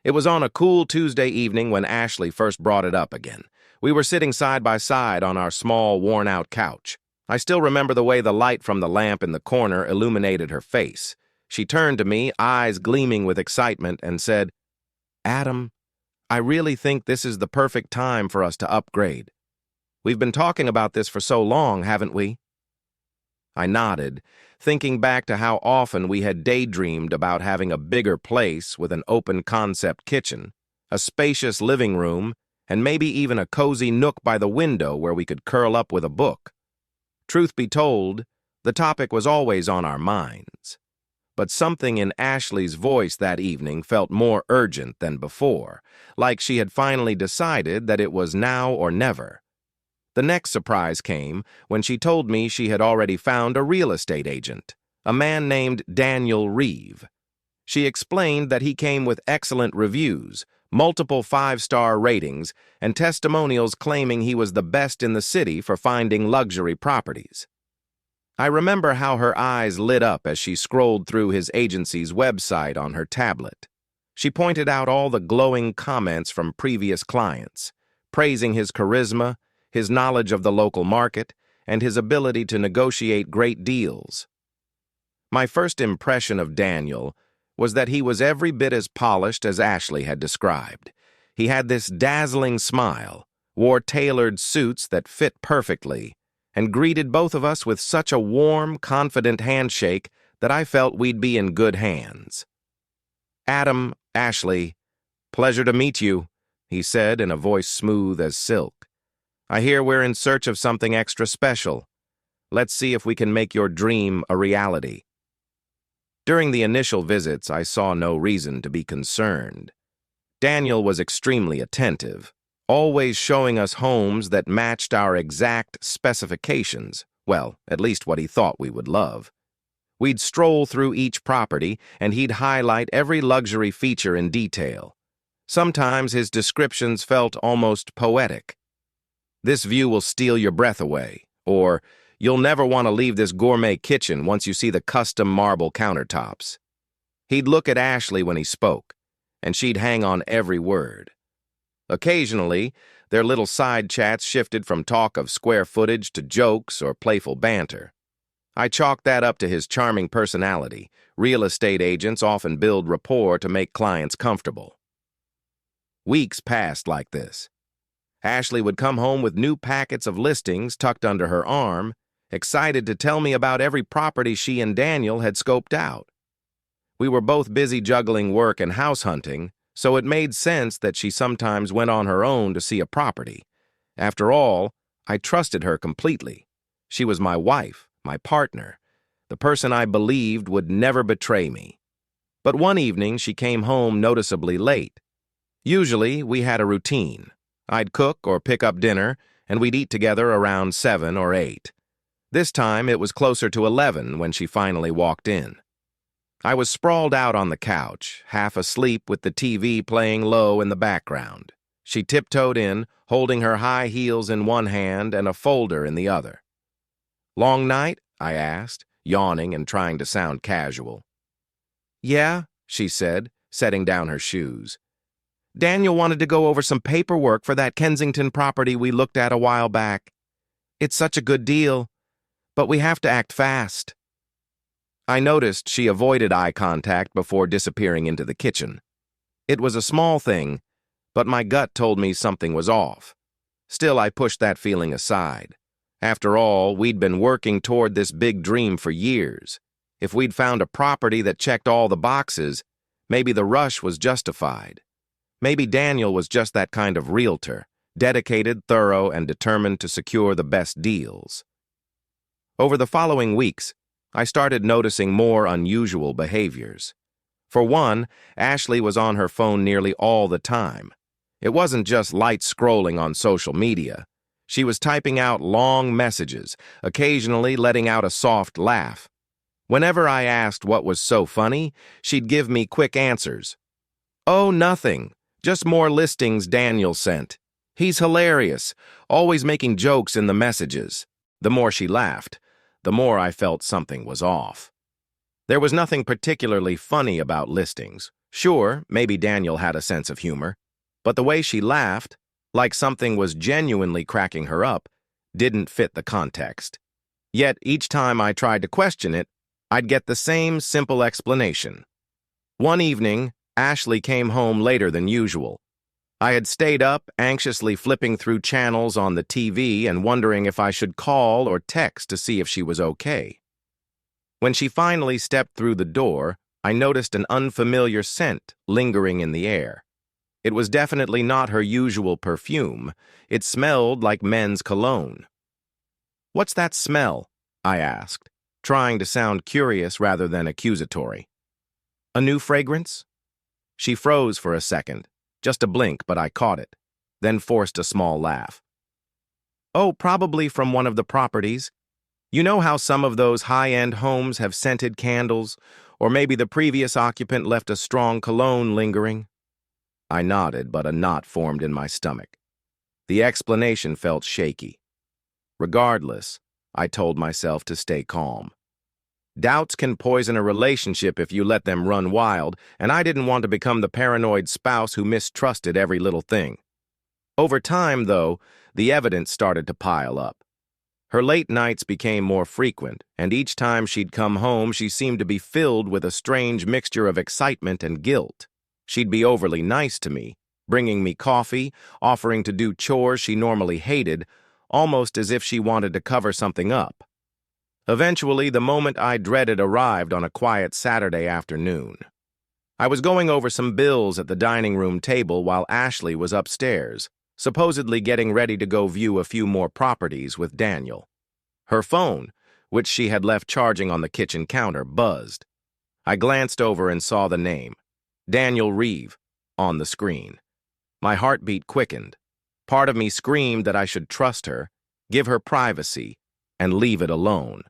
It was on a cool Tuesday evening when Ashley first brought it up again. We were sitting side by side on our small, worn-out couch. I still remember the way the light from the lamp in the corner illuminated her face. She turned to me, eyes gleaming with excitement, and said, "Adam, I really think this is the perfect time for us to upgrade. We've been talking about this for so long, haven't we?" I nodded, thinking back to how often we had daydreamed about having a bigger place with an open-concept kitchen, a spacious living room, and maybe even a cozy nook by the window where we could curl up with a book. Truth be told, the topic was always on our minds. But something in Ashley's voice that evening felt more urgent than before, like she had finally decided that it was now or never. The next surprise came when she told me she had already found a real estate agent, a man named Daniel Reeve. She explained that he came with excellent reviews, multiple 5-star ratings, and testimonials claiming he was the best in the city for finding luxury properties. I remember how her eyes lit up as she scrolled through his agency's website on her tablet. She pointed out all the glowing comments from previous clients, praising his charisma, his knowledge of the local market, and his ability to negotiate great deals. My first impression of Daniel was that he was every bit as polished as Ashley had described. He had this dazzling smile, wore tailored suits that fit perfectly, and greeted both of us with such a warm, confident handshake that I felt we'd be in good hands. "Adam, Ashley, pleasure to meet you," he said in a voice smooth as silk. "I hear we're in search of something extra special. Let's see if we can make your dream a reality." During the initial visits, I saw no reason to be concerned. Daniel was extremely attentive, always showing us homes that matched our exact specifications, well, at least what he thought we would love. We'd stroll through each property, and he'd highlight every luxury feature in detail. Sometimes his descriptions felt almost poetic. "This view will steal your breath away," or "You'll never want to leave this gourmet kitchen once you see the custom marble countertops." He'd look at Ashley when he spoke, and she'd hang on every word. Occasionally, their little side chats shifted from talk of square footage to jokes or playful banter. I chalked that up to his charming personality. Real estate agents often build rapport to make clients comfortable. Weeks passed like this. Ashley would come home with new packets of listings tucked under her arm, excited to tell me about every property she and Daniel had scoped out. We were both busy juggling work and house hunting, so it made sense that she sometimes went on her own to see a property. After all, I trusted her completely. She was my wife, my partner, the person I believed would never betray me. But one evening she came home noticeably late. Usually, we had a routine. I'd cook or pick up dinner, and we'd eat together around 7 or 8. This time, it was closer to 11 when she finally walked in. I was sprawled out on the couch, half asleep with the TV playing low in the background. She tiptoed in, holding her high heels in one hand and a folder in the other. "Long night?" I asked, yawning and trying to sound casual. "Yeah," she said, setting down her shoes. "Daniel wanted to go over some paperwork for that Kensington property we looked at a while back. It's such a good deal, but we have to act fast." I noticed she avoided eye contact before disappearing into the kitchen. It was a small thing, but my gut told me something was off. Still, I pushed that feeling aside. After all, we'd been working toward this big dream for years. If we'd found a property that checked all the boxes, maybe the rush was justified. Maybe Daniel was just that kind of realtor, dedicated, thorough, and determined to secure the best deals. Over the following weeks, I started noticing more unusual behaviors. For one, Ashley was on her phone nearly all the time. It wasn't just light scrolling on social media. She was typing out long messages, occasionally letting out a soft laugh. Whenever I asked what was so funny, she'd give me quick answers. "Oh, nothing. Just more listings Daniel sent. He's hilarious, always making jokes in the messages." The more she laughed, the more I felt something was off. There was nothing particularly funny about listings. Sure, maybe Daniel had a sense of humor, but the way she laughed, like something was genuinely cracking her up, didn't fit the context. Yet each time I tried to question it, I'd get the same simple explanation. One evening, Ashley came home later than usual. I had stayed up, anxiously flipping through channels on the TV and wondering if I should call or text to see if she was okay. When she finally stepped through the door, I noticed an unfamiliar scent lingering in the air. It was definitely not her usual perfume. It smelled like men's cologne. "What's that smell?" I asked, trying to sound curious rather than accusatory. "A new fragrance?" She froze for a second, just a blink, but I caught it, then forced a small laugh. "Oh, probably from one of the properties. You know how some of those high-end homes have scented candles, or maybe the previous occupant left a strong cologne lingering?" I nodded, but a knot formed in my stomach. The explanation felt shaky. Regardless, I told myself to stay calm. Doubts can poison a relationship if you let them run wild, and I didn't want to become the paranoid spouse who mistrusted every little thing. Over time, though, the evidence started to pile up. Her late nights became more frequent, and each time she'd come home, she seemed to be filled with a strange mixture of excitement and guilt. She'd be overly nice to me, bringing me coffee, offering to do chores she normally hated, almost as if she wanted to cover something up. Eventually, the moment I dreaded arrived on a quiet Saturday afternoon. I was going over some bills at the dining room table while Ashley was upstairs, supposedly getting ready to go view a few more properties with Daniel. Her phone, which she had left charging on the kitchen counter, buzzed. I glanced over and saw the name, Daniel Reeve, on the screen. My heartbeat quickened. Part of me screamed that I should trust her, give her privacy, and leave it alone.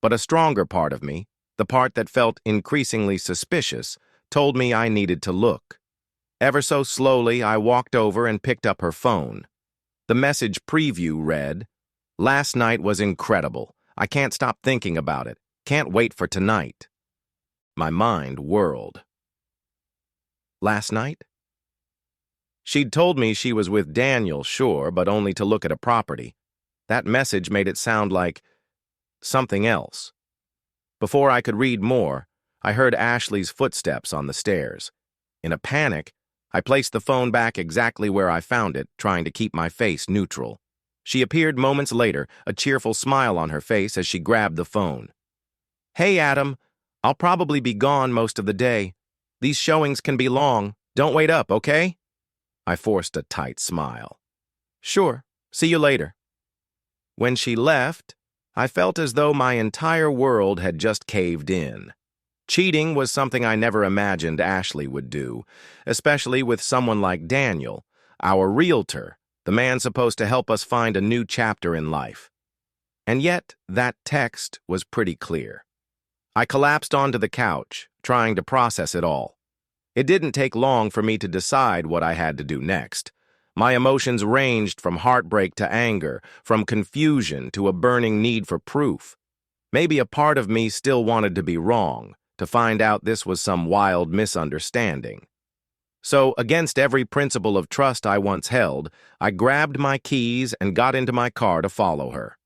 But a stronger part of me, the part that felt increasingly suspicious, told me I needed to look. Ever so slowly, I walked over and picked up her phone. The message preview read, "Last night was incredible. I can't stop thinking about it. Can't wait for tonight." My mind whirled. Last night? She'd told me she was with Daniel, sure, but only to look at a property. That message made it sound like something else. Before I could read more, I heard Ashley's footsteps on the stairs. In a panic, I placed the phone back exactly where I found it, trying to keep my face neutral. She appeared moments later, a cheerful smile on her face as she grabbed the phone. "Hey, Adam. I'll probably be gone most of the day. These showings can be long. Don't wait up, okay?" I forced a tight smile. "Sure. See you later." When she left, I felt as though my entire world had just caved in. Cheating was something I never imagined Ashley would do, especially with someone like Daniel, our realtor, the man supposed to help us find a new chapter in life. And yet, that text was pretty clear. I collapsed onto the couch, trying to process it all. It didn't take long for me to decide what I had to do next. My emotions ranged from heartbreak to anger, from confusion to a burning need for proof. Maybe a part of me still wanted to be wrong, to find out this was some wild misunderstanding. So, against every principle of trust I once held, I grabbed my keys and got into my car to follow her.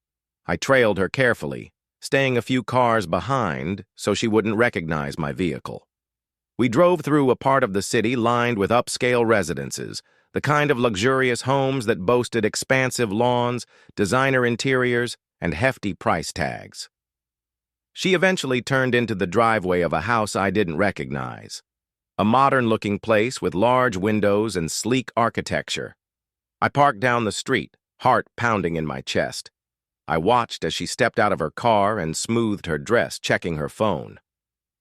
I trailed her carefully, staying a few cars behind so she wouldn't recognize my vehicle. We drove through a part of the city lined with upscale residences, the kind of luxurious homes that boasted expansive lawns, designer interiors, and hefty price tags. She eventually turned into the driveway of a house I didn't recognize. A modern-looking place with large windows and sleek architecture. I parked down the street, heart pounding in my chest. I watched as she stepped out of her car and smoothed her dress, checking her phone.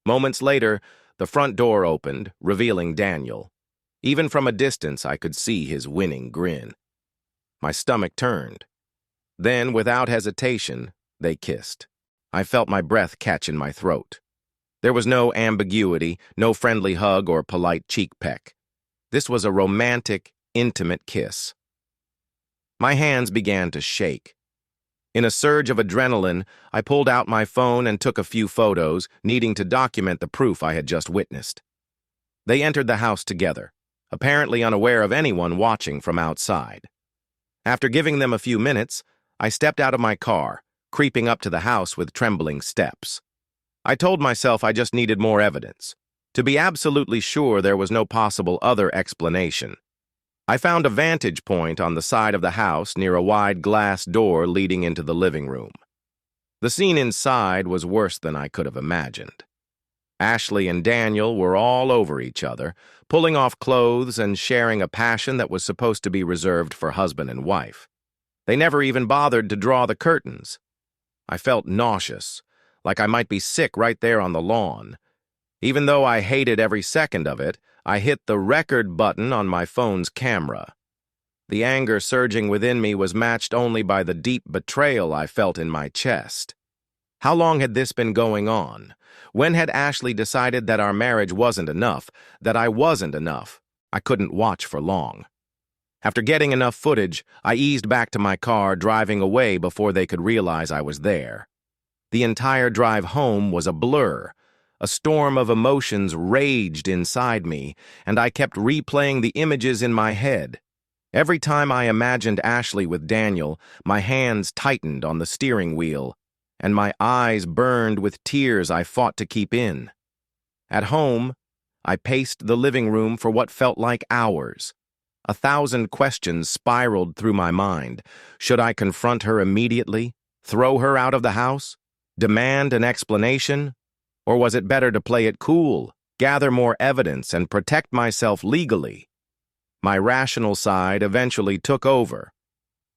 Moments later, the front door opened, revealing Daniel. Even from a distance, I could see his winning grin. My stomach turned. Then, without hesitation, they kissed. I felt my breath catch in my throat. There was no ambiguity, no friendly hug or polite cheek peck. This was a romantic, intimate kiss. My hands began to shake. In a surge of adrenaline, I pulled out my phone and took a few photos, needing to document the proof I had just witnessed. They entered the house together, apparently unaware of anyone watching from outside. After giving them a few minutes, I stepped out of my car, creeping up to the house with trembling steps. I told myself I just needed more evidence, to be absolutely sure there was no possible other explanation. I found a vantage point on the side of the house near a wide glass door leading into the living room. The scene inside was worse than I could have imagined. Ashley and Daniel were all over each other, pulling off clothes and sharing a passion that was supposed to be reserved for husband and wife. They never even bothered to draw the curtains. I felt nauseous, like I might be sick right there on the lawn. Even though I hated every second of it, I hit the record button on my phone's camera. The anger surging within me was matched only by the deep betrayal I felt in my chest. How long had this been going on? When had Ashley decided that our marriage wasn't enough, that I wasn't enough? I couldn't watch for long. After getting enough footage, I eased back to my car, driving away before they could realize I was there. The entire drive home was a blur. A storm of emotions raged inside me, and I kept replaying the images in my head. Every time I imagined Ashley with Daniel, my hands tightened on the steering wheel, and my eyes burned with tears I fought to keep in. At home, I paced the living room for what felt like hours. 1,000 questions spiraled through my mind. Should I confront her immediately? Throw her out of the house? Demand an explanation? Or was it better to play it cool, gather more evidence, and protect myself legally? My rational side eventually took over.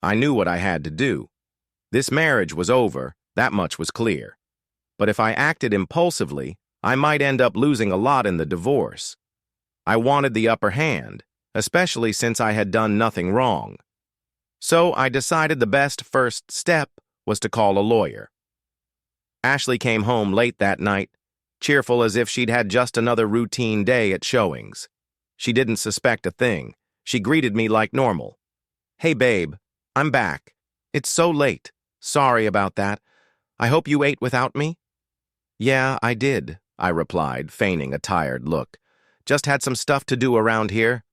I knew what I had to do. This marriage was over, that much was clear. But if I acted impulsively, I might end up losing a lot in the divorce. I wanted the upper hand, especially since I had done nothing wrong. So I decided the best first step was to call a lawyer. Ashley came home late that night, cheerful as if she'd had just another routine day at showings. She didn't suspect a thing. She greeted me like normal. "Hey, babe, I'm back. It's so late. Sorry about that. I hope you ate without me?" "Yeah, I did," I replied, feigning a tired look. "Just had some stuff to do around here."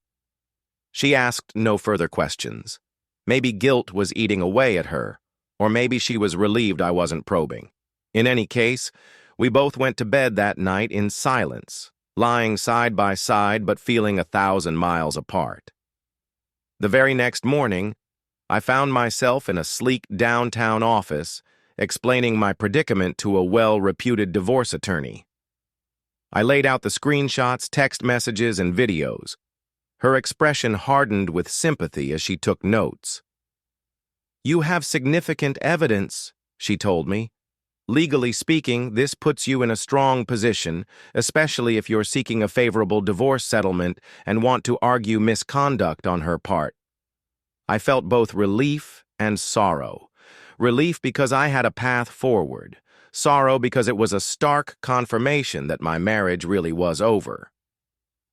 She asked no further questions. Maybe guilt was eating away at her, or maybe she was relieved I wasn't probing. In any case, we both went to bed that night in silence, lying side by side but feeling 1,000 miles apart. The very next morning, I found myself in a sleek downtown office explaining my predicament to a well-reputed divorce attorney. I laid out the screenshots, text messages, and videos. Her expression hardened with sympathy as she took notes. "You have significant evidence," she told me. "Legally speaking, this puts you in a strong position, especially if you're seeking a favorable divorce settlement and want to argue misconduct on her part." I felt both relief and sorrow. Relief because I had a path forward. Sorrow because it was a stark confirmation that my marriage really was over.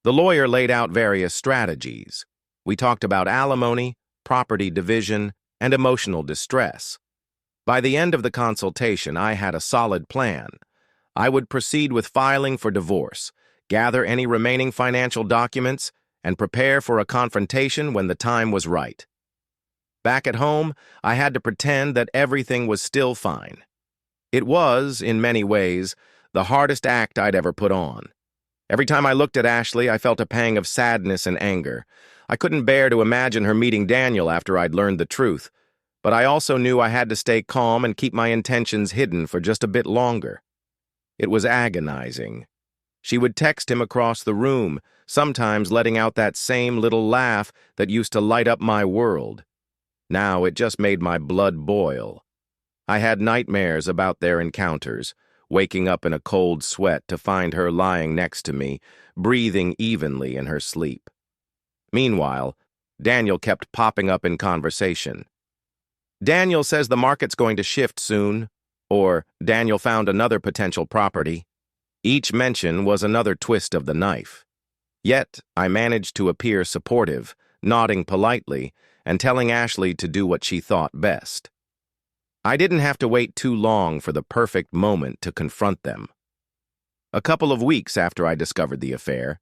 The lawyer laid out various strategies. We talked about alimony, property division, and emotional distress. By the end of the consultation, I had a solid plan. I would proceed with filing for divorce, gather any remaining financial documents, and prepare for a confrontation when the time was right. Back at home, I had to pretend that everything was still fine. It was, in many ways, the hardest act I'd ever put on. Every time I looked at Ashley, I felt a pang of sadness and anger. I couldn't bear to imagine her meeting Daniel after I'd learned the truth. But I also knew I had to stay calm and keep my intentions hidden for just a bit longer. It was agonizing. She would text him across the room, sometimes letting out that same little laugh that used to light up my world. Now it just made my blood boil. I had nightmares about their encounters, waking up in a cold sweat to find her lying next to me, breathing evenly in her sleep. Meanwhile, Daniel kept popping up in conversation. "Daniel says the market's going to shift soon," or "Daniel found another potential property." Each mention was another twist of the knife. Yet, I managed to appear supportive, nodding politely, and telling Ashley to do what she thought best. I didn't have to wait too long for the perfect moment to confront them. A couple of weeks after I discovered the affair,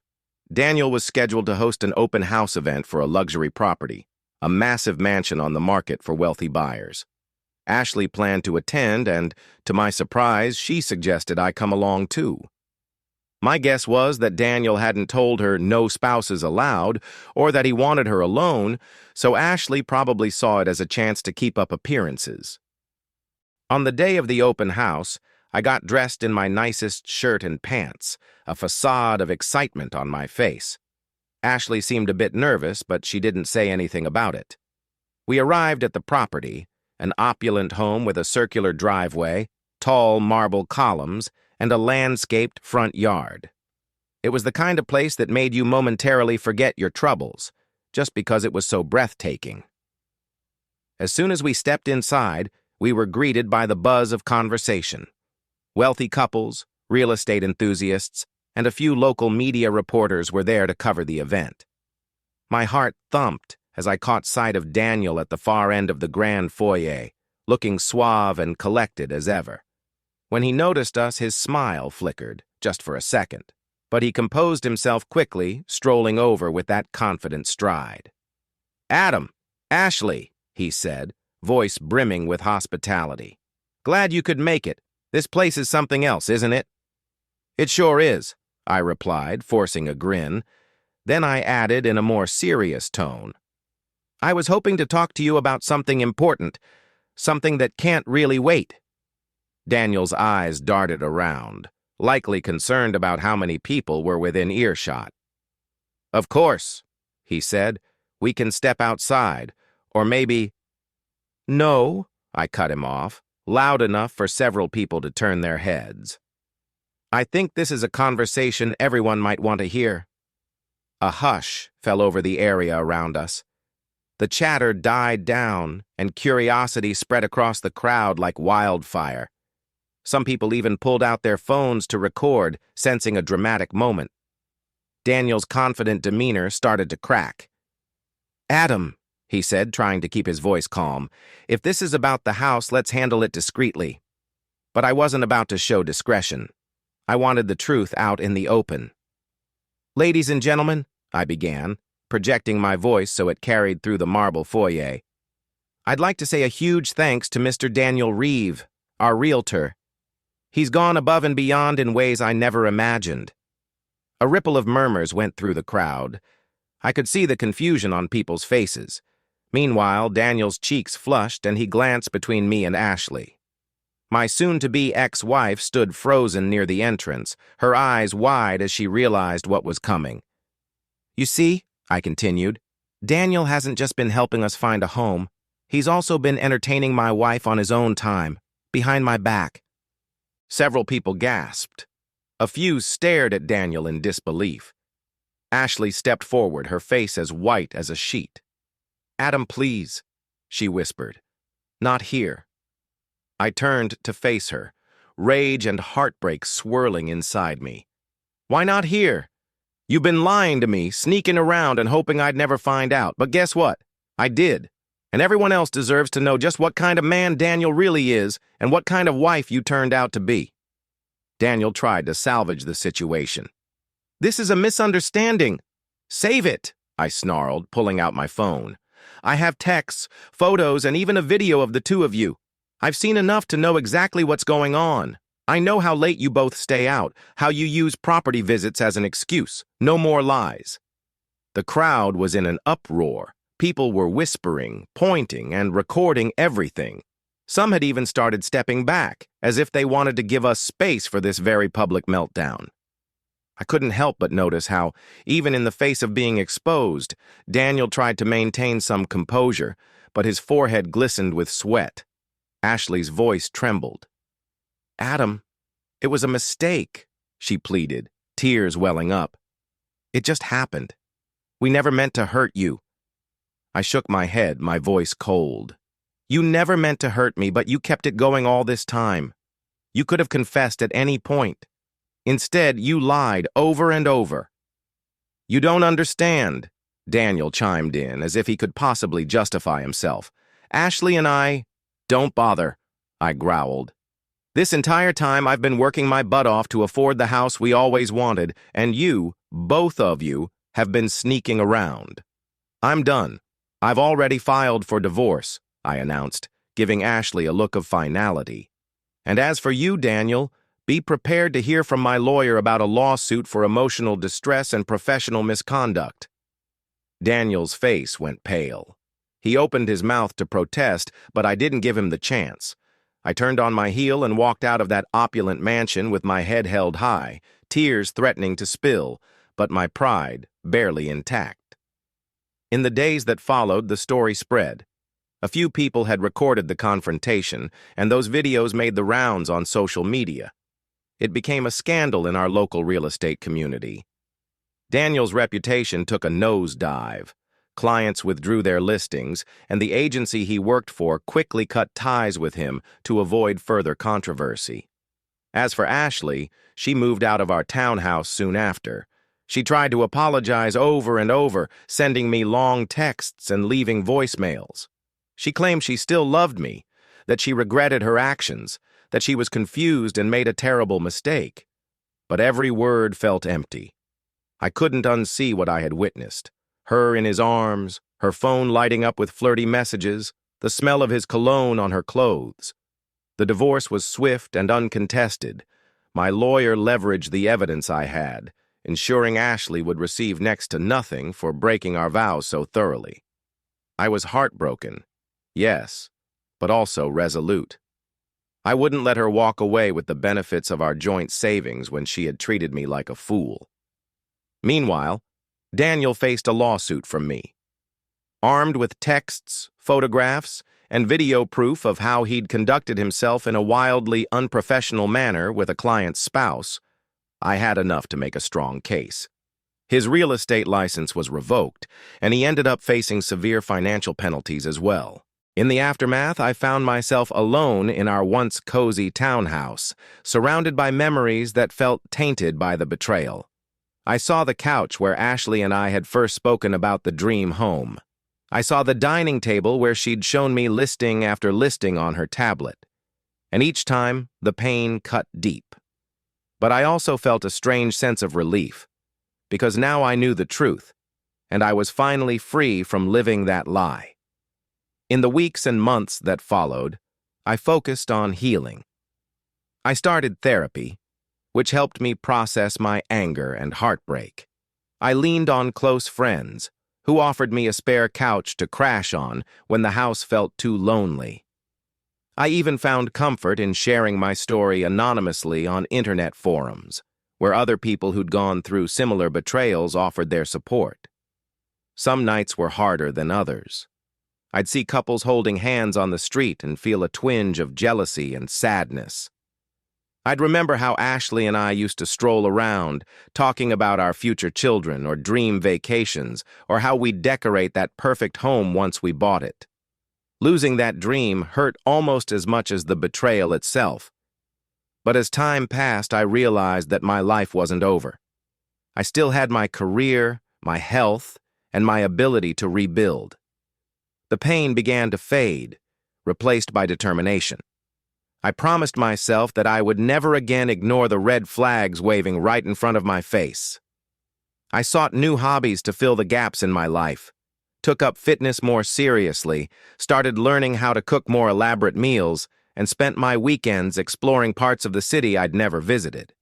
Daniel was scheduled to host an open house event for a luxury property, a massive mansion on the market for wealthy buyers. Ashley planned to attend, and, to my surprise, she suggested I come along too. My guess was that Daniel hadn't told her no spouses allowed, or that he wanted her alone, so Ashley probably saw it as a chance to keep up appearances. On the day of the open house, I got dressed in my nicest shirt and pants, a facade of excitement on my face. Ashley seemed a bit nervous, but she didn't say anything about it. We arrived at the property, an opulent home with a circular driveway, tall marble columns, and a landscaped front yard. It was the kind of place that made you momentarily forget your troubles, just because it was so breathtaking. As soon as we stepped inside, we were greeted by the buzz of conversation. Wealthy couples, real estate enthusiasts, and a few local media reporters were there to cover the event. My heart thumped as I caught sight of Daniel at the far end of the grand foyer, looking suave and collected as ever. When he noticed us, his smile flickered, just for a second, but he composed himself quickly, strolling over with that confident stride. "Adam, Ashley," he said, voice brimming with hospitality. "Glad you could make it. This place is something else, isn't it?" "It sure is," I replied, forcing a grin. Then I added in a more serious tone, "I was hoping to talk to you about something important, something that can't really wait." Daniel's eyes darted around, likely concerned about how many people were within earshot. "Of course," he said, "we can step outside, or maybe—" "No," I cut him off, loud enough for several people to turn their heads. "I think this is a conversation everyone might want to hear." A hush fell over the area around us. The chatter died down, and curiosity spread across the crowd like wildfire. Some people even pulled out their phones to record, sensing a dramatic moment. Daniel's confident demeanor started to crack. "Adam," he said, trying to keep his voice calm, "if this is about the house, let's handle it discreetly." But I wasn't about to show discretion. I wanted the truth out in the open. "Ladies and gentlemen," I began, projecting my voice so it carried through the marble foyer, "I'd like to say a huge thanks to Mr. Daniel Reeve, our realtor. He's gone above and beyond in ways I never imagined." A ripple of murmurs went through the crowd. I could see the confusion on people's faces. Meanwhile, Daniel's cheeks flushed and he glanced between me and Ashley. My soon-to-be ex-wife stood frozen near the entrance, her eyes wide as she realized what was coming. "You see," I continued, "Daniel hasn't just been helping us find a home. He's also been entertaining my wife on his own time, behind my back." Several people gasped. A few stared at Daniel in disbelief. Ashley stepped forward, her face as white as a sheet. "Adam, please," she whispered. "Not here." I turned to face her, rage and heartbreak swirling inside me. "Why not here? You've been lying to me, sneaking around and hoping I'd never find out. But guess what? I did. And everyone else deserves to know just what kind of man Daniel really is and what kind of wife you turned out to be." Daniel tried to salvage the situation. "This is a misunderstanding." "Save it," I snarled, pulling out my phone. "I have texts, photos, and even a video of the two of you. I've seen enough to know exactly what's going on. I know how late you both stay out, how you use property visits as an excuse. No more lies." The crowd was in an uproar. People were whispering, pointing, and recording everything. Some had even started stepping back, as if they wanted to give us space for this very public meltdown. I couldn't help but notice how, even in the face of being exposed, Daniel tried to maintain some composure, but his forehead glistened with sweat. Ashley's voice trembled. "Adam, it was a mistake," she pleaded, tears welling up. "It just happened. We never meant to hurt you." I shook my head, my voice cold. "You never meant to hurt me, but you kept it going all this time. You could have confessed at any point. Instead, you lied over and over." "You don't understand," Daniel chimed in, as if he could possibly justify himself. "Ashley and I—" "Don't bother," I growled. "This entire time I've been working my butt off to afford the house we always wanted, and you, Both of you have been sneaking around. I'm done. I've already filed for divorce, I announced, giving Ashley a look of finality. And as for you, Daniel, be prepared to hear from my lawyer about a lawsuit for emotional distress and professional misconduct. Daniel's face went pale. He opened his mouth to protest, but I didn't give him the chance. I turned on my heel and walked out of that opulent mansion with my head held high, tears threatening to spill, but my pride barely intact. In the days that followed, the story spread. A few people had recorded the confrontation, and those videos made the rounds on social media. It became a scandal in our local real estate community. Daniel's reputation took a nosedive. Clients withdrew their listings, and the agency he worked for quickly cut ties with him to avoid further controversy. As for Ashley, she moved out of our townhouse soon after. She tried to apologize over and over, sending me long texts and leaving voicemails. She claimed she still loved me, that she regretted her actions, that she was confused and made a terrible mistake. But every word felt empty. I couldn't unsee what I had witnessed. Her in his arms, her phone lighting up with flirty messages, the smell of his cologne on her clothes. The divorce was swift and uncontested. My lawyer leveraged the evidence I had, ensuring Ashley would receive next to nothing for breaking our vows so thoroughly. I was heartbroken, yes, but also resolute. I wouldn't let her walk away with the benefits of our joint savings when she had treated me like a fool. Meanwhile, Daniel faced a lawsuit from me. Armed with texts, photographs, and video proof of how he'd conducted himself in a wildly unprofessional manner with a client's spouse, I had enough to make a strong case. His real estate license was revoked, and he ended up facing severe financial penalties as well. In the aftermath, I found myself alone in our once cozy townhouse, surrounded by memories that felt tainted by the betrayal. I saw the couch where Ashley and I had first spoken about the dream home. I saw the dining table where she'd shown me listing after listing on her tablet. And each time, the pain cut deep. But I also felt a strange sense of relief, because now I knew the truth, and I was finally free from living that lie. In the weeks and months that followed, I focused on healing. I started therapy, which helped me process my anger and heartbreak. I leaned on close friends, who offered me a spare couch to crash on when the house felt too lonely. I even found comfort in sharing my story anonymously on internet forums, where other people who'd gone through similar betrayals offered their support. Some nights were harder than others. I'd see couples holding hands on the street and feel a twinge of jealousy and sadness. I'd remember how Ashley and I used to stroll around, talking about our future children or dream vacations, or how we'd decorate that perfect home once we bought it. Losing that dream hurt almost as much as the betrayal itself. But as time passed, I realized that my life wasn't over. I still had my career, my health, and my ability to rebuild. The pain began to fade, replaced by determination. I promised myself that I would never again ignore the red flags waving right in front of my face. I sought new hobbies to fill the gaps in my life, took up fitness more seriously, started learning how to cook more elaborate meals, and spent my weekends exploring parts of the city I'd never visited.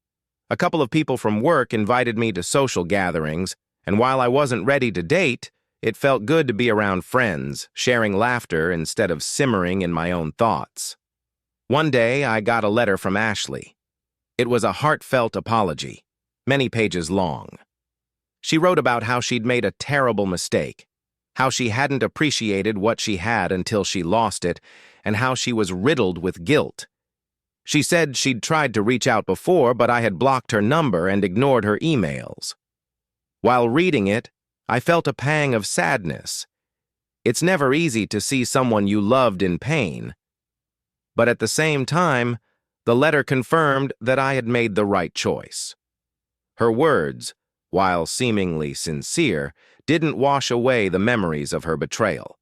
A couple of people from work invited me to social gatherings, and while I wasn't ready to date, it felt good to be around friends, sharing laughter instead of simmering in my own thoughts. One day, I got a letter from Ashley. It was a heartfelt apology, many pages long. She wrote about how she'd made a terrible mistake, how she hadn't appreciated what she had until she lost it, and how she was riddled with guilt. She said she'd tried to reach out before, but I had blocked her number and ignored her emails. While reading it, I felt a pang of sadness. It's never easy to see someone you loved in pain. But at the same time, the letter confirmed that I had made the right choice. Her words, while seemingly sincere, didn't wash away the memories of her betrayal.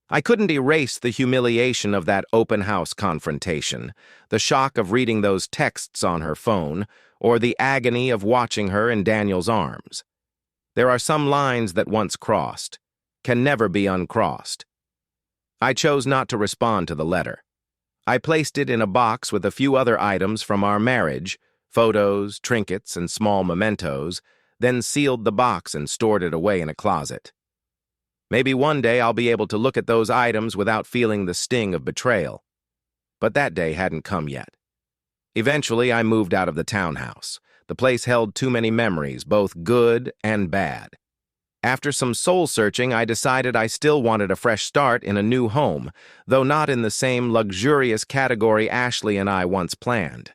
I couldn't erase the humiliation of that open house confrontation, the shock of reading those texts on her phone, or the agony of watching her in Daniel's arms. There are some lines that once crossed can never be uncrossed. I chose not to respond to the letter. I placed it in a box with a few other items from our marriage, photos, trinkets, and small mementos, then sealed the box and stored it away in a closet. Maybe one day I'll be able to look at those items without feeling the sting of betrayal. But that day hadn't come yet. Eventually, I moved out of the townhouse. The place held too many memories, both good and bad. After some soul-searching, I decided I still wanted a fresh start in a new home, though not in the same luxurious category Ashley and I once planned.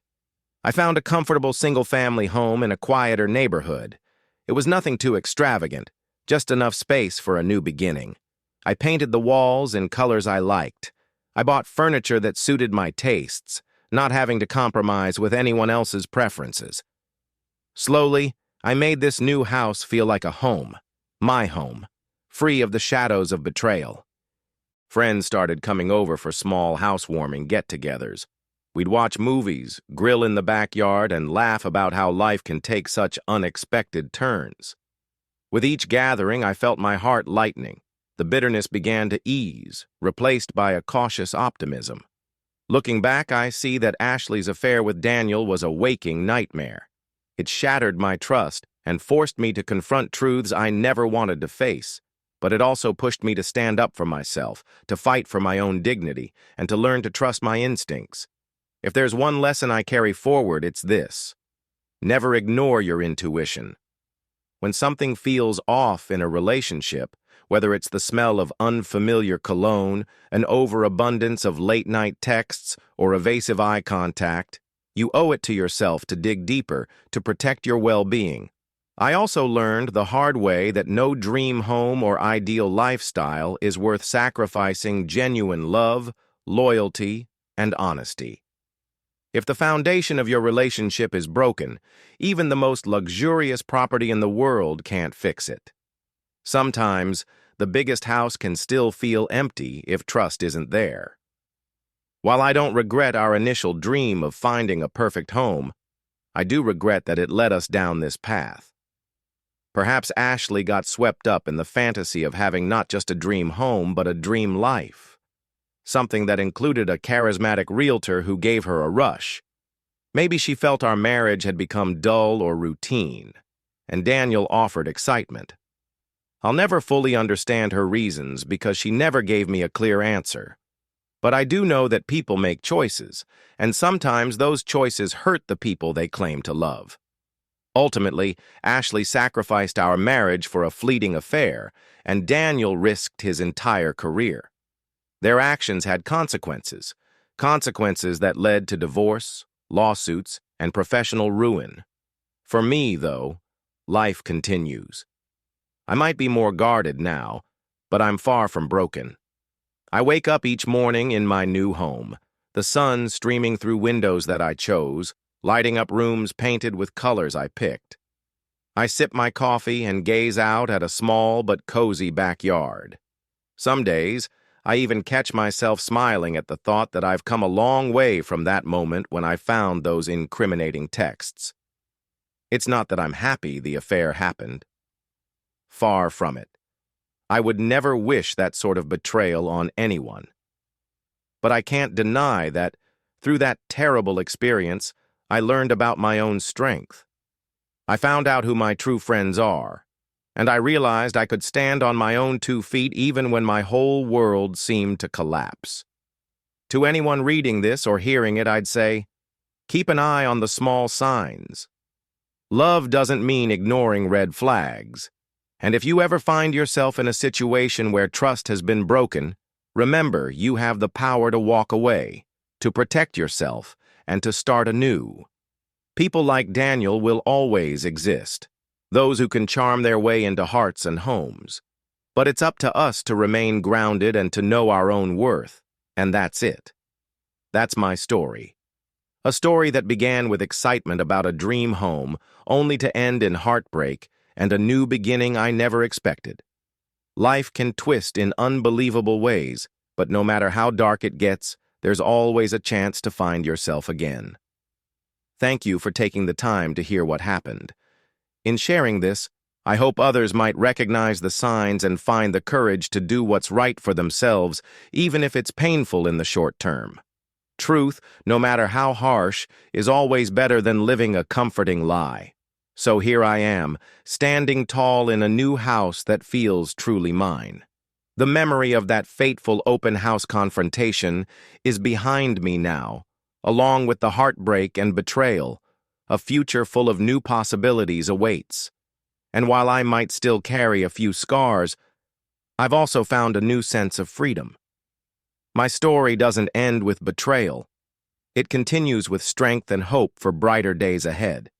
I found a comfortable single-family home in a quieter neighborhood. It was nothing too extravagant, just enough space for a new beginning. I painted the walls in colors I liked. I bought furniture that suited my tastes, not having to compromise with anyone else's preferences. Slowly, I made this new house feel like a home, my home, free of the shadows of betrayal. Friends started coming over for small housewarming get-togethers. We'd watch movies, grill in the backyard, and laugh about how life can take such unexpected turns. With each gathering, I felt my heart lightening. The bitterness began to ease, replaced by a cautious optimism. Looking back, I see that Ashley's affair with Daniel was a waking nightmare. It shattered my trust and forced me to confront truths I never wanted to face. But it also pushed me to stand up for myself, to fight for my own dignity, and to learn to trust my instincts. If there's one lesson I carry forward, it's this: never ignore your intuition. When something feels off in a relationship, whether it's the smell of unfamiliar cologne, an overabundance of late-night texts, or evasive eye contact, you owe it to yourself to dig deeper, to protect your well-being. I also learned the hard way that no dream home or ideal lifestyle is worth sacrificing genuine love, loyalty, and honesty. If the foundation of your relationship is broken, even the most luxurious property in the world can't fix it. Sometimes, the biggest house can still feel empty if trust isn't there. While I don't regret our initial dream of finding a perfect home, I do regret that it led us down this path. Perhaps Ashley got swept up in the fantasy of having not just a dream home, but a dream life. Something that included a charismatic realtor who gave her a rush. Maybe she felt our marriage had become dull or routine, and Daniel offered excitement. I'll never fully understand her reasons because she never gave me a clear answer. But I do know that people make choices, and sometimes those choices hurt the people they claim to love. Ultimately, Ashley sacrificed our marriage for a fleeting affair, and Daniel risked his entire career. Their actions had consequences that led to divorce, lawsuits, and professional ruin. For me, though, life continues. I might be more guarded now, but I'm far from broken. I wake up each morning in my new home, the sun streaming through windows that I chose, lighting up rooms painted with colors I picked. I sip my coffee and gaze out at a small but cozy backyard. Some days, I even catch myself smiling at the thought that I've come a long way from that moment when I found those incriminating texts. It's not that I'm happy the affair happened. Far from it. I would never wish that sort of betrayal on anyone. But I can't deny that, through that terrible experience, I learned about my own strength. I found out who my true friends are, and I realized I could stand on my own 2 feet even when my whole world seemed to collapse. To anyone reading this or hearing it, I'd say, keep an eye on the small signs. Love doesn't mean ignoring red flags. And if you ever find yourself in a situation where trust has been broken, remember you have the power to walk away, to protect yourself, and to start anew. People like Daniel will always exist, those who can charm their way into hearts and homes. But it's up to us to remain grounded and to know our own worth, and that's it. That's my story. A story that began with excitement about a dream home, only to end in heartbreak and a new beginning I never expected. Life can twist in unbelievable ways, but no matter how dark it gets, there's always a chance to find yourself again. Thank you for taking the time to hear what happened. In sharing this, I hope others might recognize the signs and find the courage to do what's right for themselves, even if it's painful in the short term. Truth, no matter how harsh, is always better than living a comforting lie. So here I am, standing tall in a new house that feels truly mine. The memory of that fateful open house confrontation is behind me now, along with the heartbreak and betrayal. A future full of new possibilities awaits. And while I might still carry a few scars, I've also found a new sense of freedom. My story doesn't end with betrayal. It continues with strength and hope for brighter days ahead.